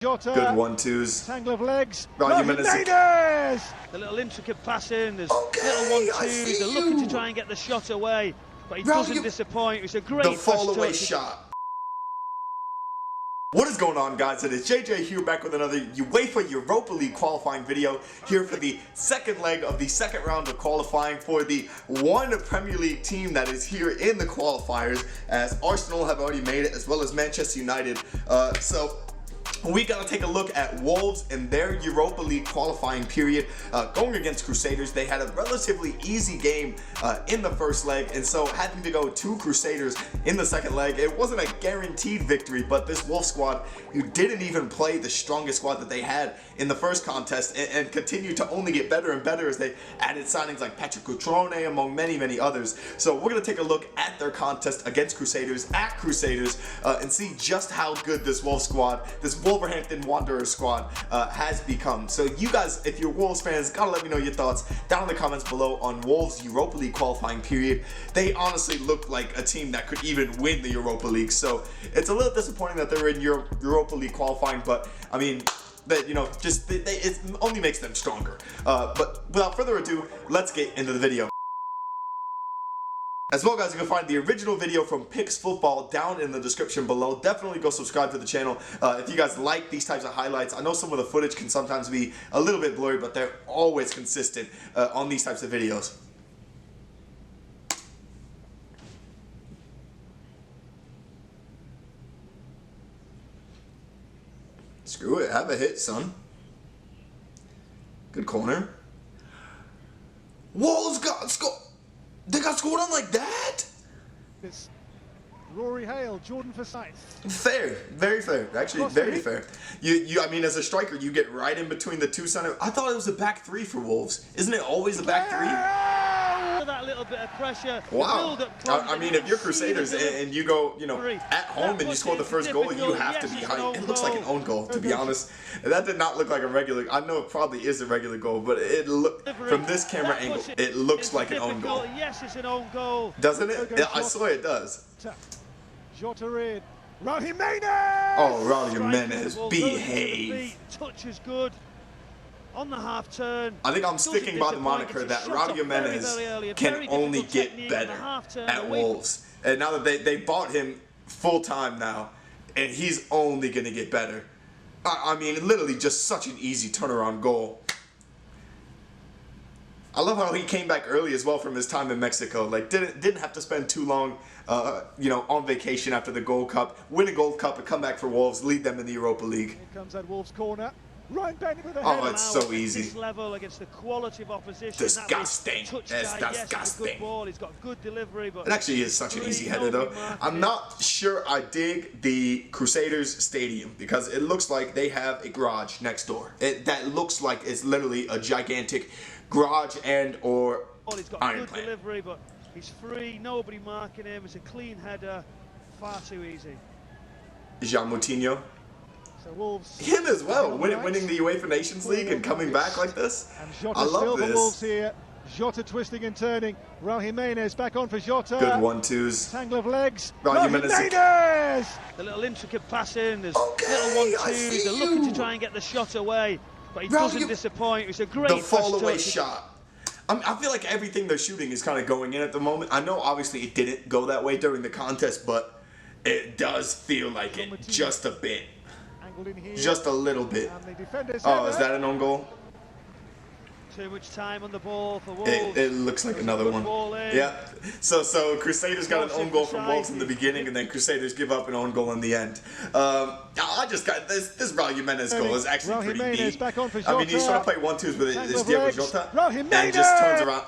Jota, good 1-2s. tangle of legs. Raul Jimenez. The little intricate passing, there's Okay, little 1-2s, they're looking to try and get the shot away, but he doesn't disappoint. It's a great the fall away touch. shot. What is going on, guys? It is JJ here, back with another UEFA Europa League qualifying video, here for the second leg of the second round of qualifying for the one Premier League team that is here in the qualifiers, as Arsenal have already made it, as well as Manchester United. So we gotta take a look at Wolves and their Europa League qualifying period going against Crusaders. They had a relatively easy game in the first leg, and so having to go to Crusaders in the second leg, it wasn't a guaranteed victory. But this Wolves squad, who didn't even play the strongest squad that they had in the first contest, and continued to only get better and better as they added signings like Patrick Cutrone, among many others. So we're gonna take a look at their contest against Crusaders at Crusaders and see just how good this Wolves squad, this Wolverhampton Wanderers squad has become. So you guys, if you're Wolves fans, gotta let me know your thoughts down in the comments below on Wolves Europa League qualifying period. They honestly look like a team that could even win the Europa League. So it's a little disappointing that they're in Europa League qualifying, but I mean, that, you know, just it only makes them stronger. But without further ado, let's get into the video. As well, guys, you can find the original video from Picks Football down in the description below. Definitely go subscribe to the channel if you guys like these types of highlights. I know some of the footage can sometimes be a little bit blurry, but they're always consistent on these types of videos. Screw it, have a hit, son. Good corner. Wolves got scored. They got scored on like that? It's Rory Hale, Jordan Forsyth. Fair, very fair. Actually, very fair. I mean, as a striker, you get right in between the two center. I thought it was a back three for Wolves. Isn't it always a back three? That little bit of pressure. Wow. I mean, if you're Crusaders and you go, you know, at home and you score the first goal, you have to be high. It looks like an own goal, to be honest. That did not look like a regular. I know it probably is a regular goal, but it look from this camera angle, it looks like an own goal. Yes, it's an own goal. Doesn't it? I swear it does. Jota in. Raul Jimenez! Oh, Raul Jimenez, behave. Touch is good. On the half turn. I think I'm sticking by the moniker that Raul Jimenez can only get better at Wolves. And now that they bought him full time now, and he's only going to get better. I mean, literally just such an easy turnaround goal. I love how he came back early as well from his time in Mexico. Like, didn't have to spend too long, you know, on vacation after the Gold Cup, win a Gold Cup, and come back for Wolves, lead them in the Europa League. Here comes that Wolves corner. Ryan Benny with a Oh, header. it's so easy. This level against the quality of opposition. Disgusting. That's disgusting. Good ball. He's got good delivery, but it actually is such an easy header, though. I'm not sure I dig the Crusaders stadium because it looks like they have a garage next door. That looks like it's literally a gigantic garage or he's got iron good plant. delivery, but he's free. Nobody marking him. It's a clean header. Far too easy. Joao Moutinho. So Wolves. Him as well, winning the UEFA Nations League and coming back like this. And Jota I love still this. for Wolves here. Jota twisting and turning. Raul Jimenez back on for Jota. Good 1-2s. Tangle of legs. Raul Jimenez! The little intricate passing, there's Okay, little 1-2s. They're looking to try and get the shot away, but he doesn't disappoint. It's a great the fall away touch. shot. I feel like everything they're shooting is kind of going in at the moment. I know obviously it didn't go that way during the contest, but it does feel like it just a bit. In here. Just a little bit. Oh, is that an own goal? Too much time on the ball for Wolves. It looks like another one. Yeah. So Crusaders got an own goal from Wolves in the beginning, and then Crusaders give up an own goal in the end. I just got this Raul Jimenez goal is actually pretty neat. I mean, he's trying to play 1-2s with his Diego Jota, and just turns around.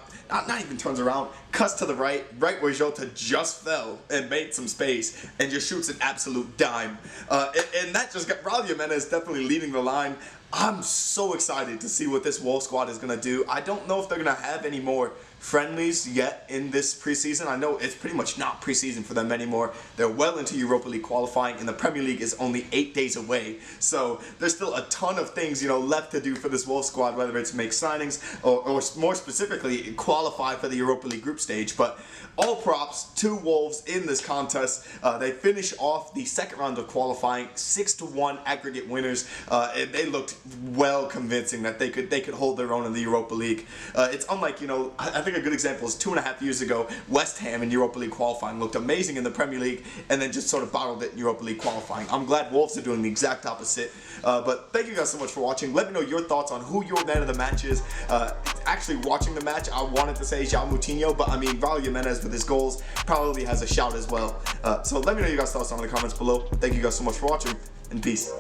Not even turns around, cuts to the right where Jota just fell and made some space and just shoots an absolute dime. And that just got Raul Jimenez definitely leading the line. I'm so excited to see what this Wolves squad is going to do. I don't know if they're going to have any more friendlies yet in this preseason. I know it's pretty much not preseason for them anymore. They're well into Europa League qualifying, and the Premier League is only 8 days away. So there's still a ton of things, left to do for this Wolves squad, whether it's make signings or more specifically qualify for the Europa League group stage. But all props to Wolves in this contest. They finish off the second round of qualifying 6-1 aggregate winners. They looked well convincing that they could hold their own in the Europa League. It's unlike, I think a good example is 2.5 years ago, West Ham in Europa League qualifying looked amazing in the Premier League and then just sort of bottled it in Europa League qualifying. I'm glad Wolves are doing the exact opposite. But thank you guys so much for watching. Let me know your thoughts on who your man of the match is. Actually watching the match, I wanted to say Joao Moutinho, but I mean Raul Jimenez with his goals probably has a shout as well. So let me know your guys' thoughts down in the comments below. Thank you guys so much for watching, and peace.